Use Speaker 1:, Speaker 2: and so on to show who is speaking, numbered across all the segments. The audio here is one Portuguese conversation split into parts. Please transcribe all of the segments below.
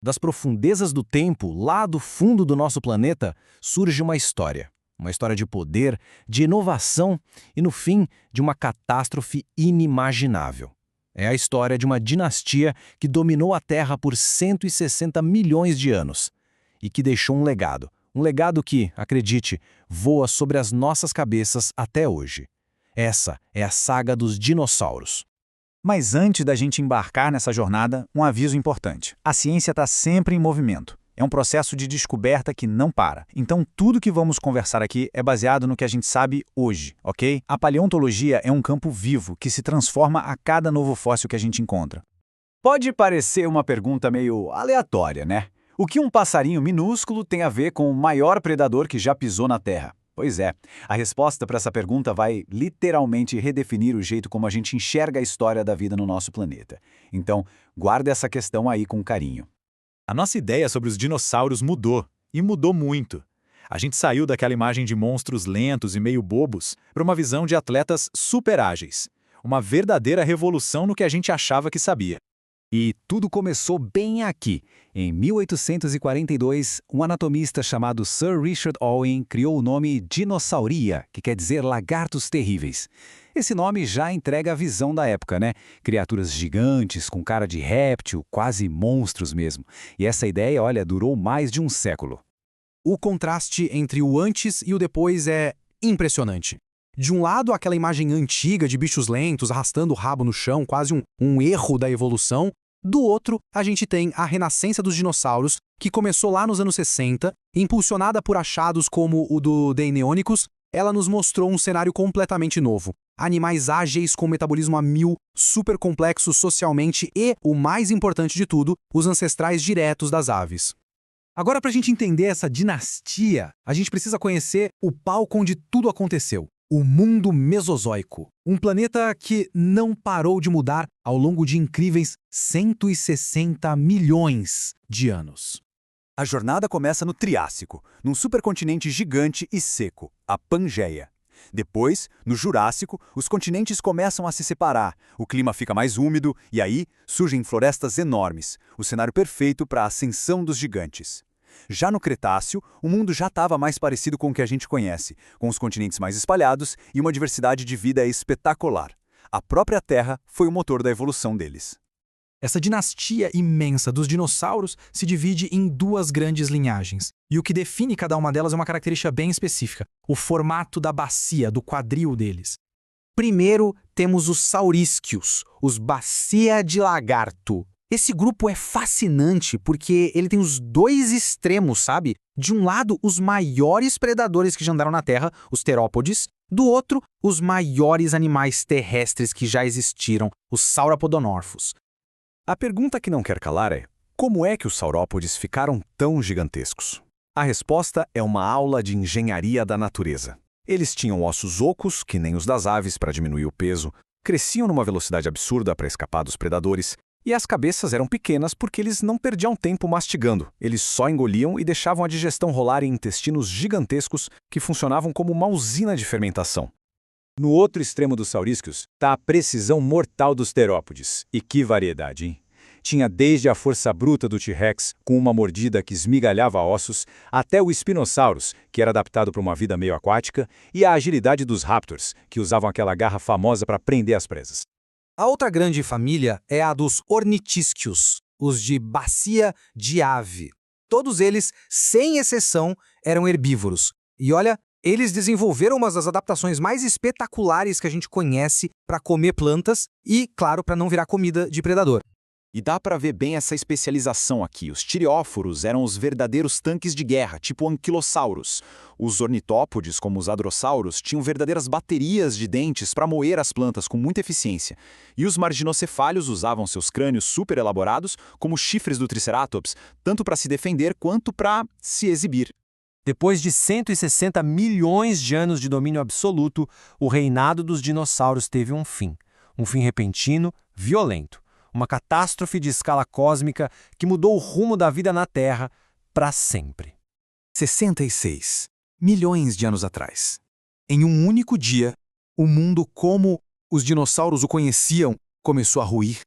Speaker 1: Das profundezas do tempo, lá do fundo do nosso planeta, surge uma história. Uma história de poder, de inovação e, no fim, de uma catástrofe inimaginável. É a história de uma dinastia que dominou a Terra por 160 milhões de anos e que deixou um legado. Um legado que, acredite, voa sobre as nossas cabeças até hoje. Essa é a saga dos dinossauros.
Speaker 2: Mas antes da gente embarcar nessa jornada, um aviso importante. A ciência está sempre em movimento. É um processo de descoberta que não para. Então, tudo que vamos conversar aqui é baseado no que a gente sabe hoje, ok? A paleontologia é um campo vivo que se transforma a cada novo fóssil que a gente encontra. Pode parecer uma pergunta meio aleatória, né? O que um passarinho minúsculo tem a ver com o maior predador que já pisou na Terra? Pois é, a resposta para essa pergunta vai literalmente redefinir o jeito como a gente enxerga a história da vida no nosso planeta. Então, guarda essa questão aí com carinho.
Speaker 3: A nossa ideia sobre os dinossauros mudou, e mudou muito. A gente saiu daquela imagem de monstros lentos e meio bobos para uma visão de atletas super ágeis. Uma verdadeira revolução no que a gente achava que sabia.
Speaker 2: E tudo começou bem aqui. Em 1842, um anatomista chamado Sir Richard Owen criou o nome Dinossauria, que quer dizer lagartos terríveis. Esse nome já entrega a visão da época, né? Criaturas gigantes, com cara de réptil, quase monstros mesmo. E essa ideia, olha, durou mais de um século.
Speaker 4: O contraste entre o antes e o depois é impressionante. De um lado, aquela imagem antiga de bichos lentos arrastando o rabo no chão, quase um erro da evolução. Do outro, a gente tem a renascença dos dinossauros, que começou lá nos anos 60, impulsionada por achados como o do Deinonychus. Ela nos mostrou um cenário completamente novo. Animais ágeis com metabolismo a 1000, super complexos socialmente e, o mais importante de tudo, os ancestrais diretos das aves. Agora, para a gente entender essa dinastia, a gente precisa conhecer o palco onde tudo aconteceu. O mundo mesozoico, um planeta que não parou de mudar ao longo de incríveis 160 milhões de anos.
Speaker 2: A jornada começa no Triássico, num supercontinente gigante e seco, a Pangeia. Depois, no Jurássico, os continentes começam a se separar, o clima fica mais úmido e aí surgem florestas enormes, o cenário perfeito para a ascensão dos gigantes. Já no Cretáceo, o mundo já estava mais parecido com o que a gente conhece, com os continentes mais espalhados e uma diversidade de vida espetacular. A própria Terra foi o motor da evolução deles.
Speaker 4: Essa dinastia imensa dos dinossauros se divide em duas grandes linhagens. E o que define cada uma delas é uma característica bem específica: o formato da bacia, do quadril deles. Primeiro, temos os saurísquios, os bacia de lagarto. Esse grupo é fascinante porque ele tem os dois extremos, sabe? De um lado, os maiores predadores que já andaram na Terra, os terópodes. Do outro, os maiores animais terrestres que já existiram, os sauropodomorfos.
Speaker 2: A pergunta que não quer calar é: como é que os saurópodes ficaram tão gigantescos? A resposta é uma aula de engenharia da natureza. Eles tinham ossos ocos, que nem os das aves para diminuir o peso, cresciam numa velocidade absurda para escapar dos predadores, e as cabeças eram pequenas porque eles não perdiam tempo mastigando. Eles só engoliam e deixavam a digestão rolar em intestinos gigantescos que funcionavam como uma usina de fermentação. No outro extremo dos saurísquios está a precisão mortal dos terópodes. E que variedade, hein? Tinha desde a força bruta do T-Rex, com uma mordida que esmigalhava ossos, até o Spinosaurus, que era adaptado para uma vida meio aquática, e a agilidade dos Raptors, que usavam aquela garra famosa para prender as presas.
Speaker 4: A outra grande família é a dos ornitisquios, os de bacia de ave. Todos eles, sem exceção, eram herbívoros. E olha, eles desenvolveram uma das adaptações mais espetaculares que a gente conhece para comer plantas e, claro, para não virar comida de predador.
Speaker 5: E dá para ver bem essa especialização aqui. Os tirióforos eram os verdadeiros tanques de guerra, tipo anquilossauros. Os ornitópodes, como os hadrossauros, tinham verdadeiras baterias de dentes para moer as plantas com muita eficiência. E os marginocefálios usavam seus crânios super elaborados como chifres do Triceratops, tanto para se defender quanto para se exibir.
Speaker 6: Depois de 160 milhões de anos de domínio absoluto, o reinado dos dinossauros teve um fim. Um fim repentino, violento. Uma catástrofe de escala cósmica que mudou o rumo da vida na Terra para sempre.
Speaker 4: 66 milhões de anos atrás. Em um único dia, o mundo como os dinossauros o conheciam começou a ruir.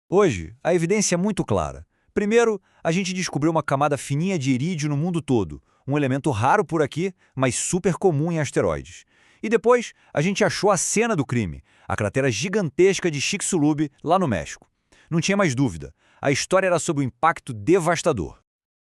Speaker 2: Hoje, a evidência é muito clara.
Speaker 7: Primeiro, a gente descobriu uma camada fininha de irídio no mundo todo, um elemento raro por aqui, mas super comum em asteroides. E depois, a gente achou a cena do crime, a cratera gigantesca de Chicxulub, lá no México. Não tinha mais dúvida, a história era sobre o impacto devastador.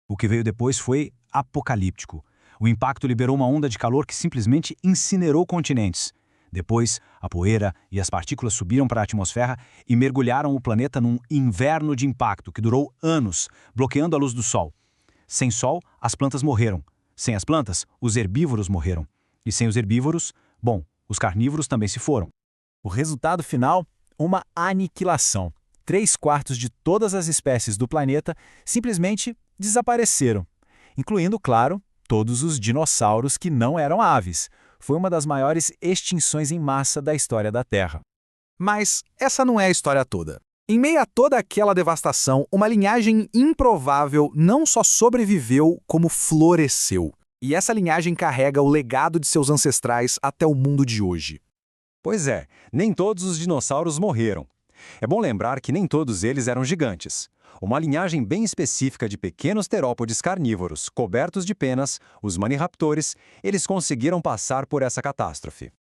Speaker 2: O que veio depois foi apocalíptico. O impacto liberou uma onda de calor que simplesmente incinerou continentes. Depois, a poeira e as partículas subiram para a atmosfera e mergulharam o planeta num inverno de impacto que durou anos, bloqueando a luz do Sol. Sem Sol, as plantas morreram. Sem as plantas, os herbívoros morreram. E sem os herbívoros, bom, os carnívoros também se foram.
Speaker 3: O resultado final? Uma aniquilação. 3/4 de todas as espécies do planeta simplesmente desapareceram, incluindo, claro, todos os dinossauros que não eram aves. Foi uma das maiores extinções em massa da história da Terra.
Speaker 4: Mas essa não é a história toda. Em meio a toda aquela devastação, uma linhagem improvável não só sobreviveu, como floresceu. E essa linhagem carrega o legado de seus ancestrais até o mundo de hoje.
Speaker 2: Pois é, nem todos os dinossauros morreram. É bom lembrar que nem todos eles eram gigantes. Uma linhagem bem específica de pequenos terópodes carnívoros, cobertos de penas, os maniraptores, eles conseguiram passar por essa catástrofe.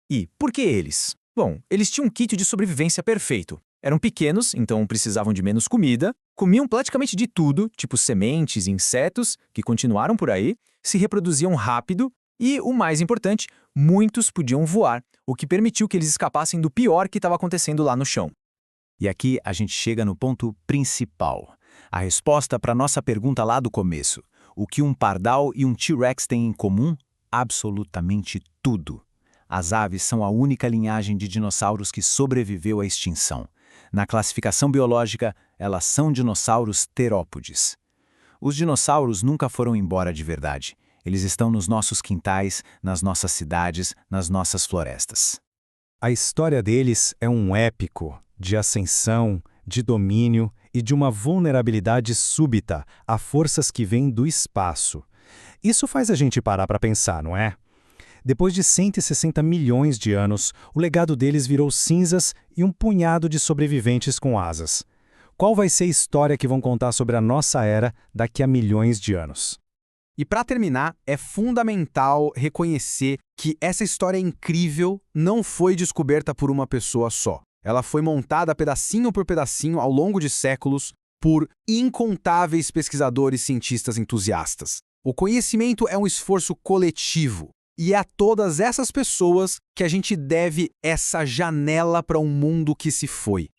Speaker 8: E por que eles? Bom, eles tinham um kit de sobrevivência perfeito. Eram pequenos, então precisavam de menos comida, comiam praticamente de tudo, tipo sementes e insetos, que continuaram por aí, se reproduziam rápido e, o mais importante, muitos podiam voar, o que permitiu que eles escapassem do pior que estava acontecendo lá no chão.
Speaker 5: E aqui a gente chega no ponto principal. A resposta para a nossa pergunta lá do começo. O que um pardal e um T-Rex têm em comum? Absolutamente tudo. As aves são a única linhagem de dinossauros que sobreviveu à extinção. Na classificação biológica, elas são dinossauros terópodes. Os dinossauros nunca foram embora de verdade. Eles estão nos nossos quintais, nas nossas cidades, nas nossas florestas.
Speaker 2: A história deles é um épico de ascensão, de domínio e de uma vulnerabilidade súbita a forças que vêm do espaço. Isso faz a gente parar para pensar, não é? Depois de 160 milhões de anos, o legado deles virou cinzas e um punhado de sobreviventes com asas. Qual vai ser a história que vão contar sobre a nossa era daqui a milhões de anos?
Speaker 4: E para terminar, é fundamental reconhecer que essa história incrível não foi descoberta por uma pessoa só. Ela foi montada pedacinho por pedacinho ao longo de séculos por incontáveis pesquisadores e cientistas entusiastas. O conhecimento é um esforço coletivo e é a todas essas pessoas que a gente deve essa janela para um mundo que se foi.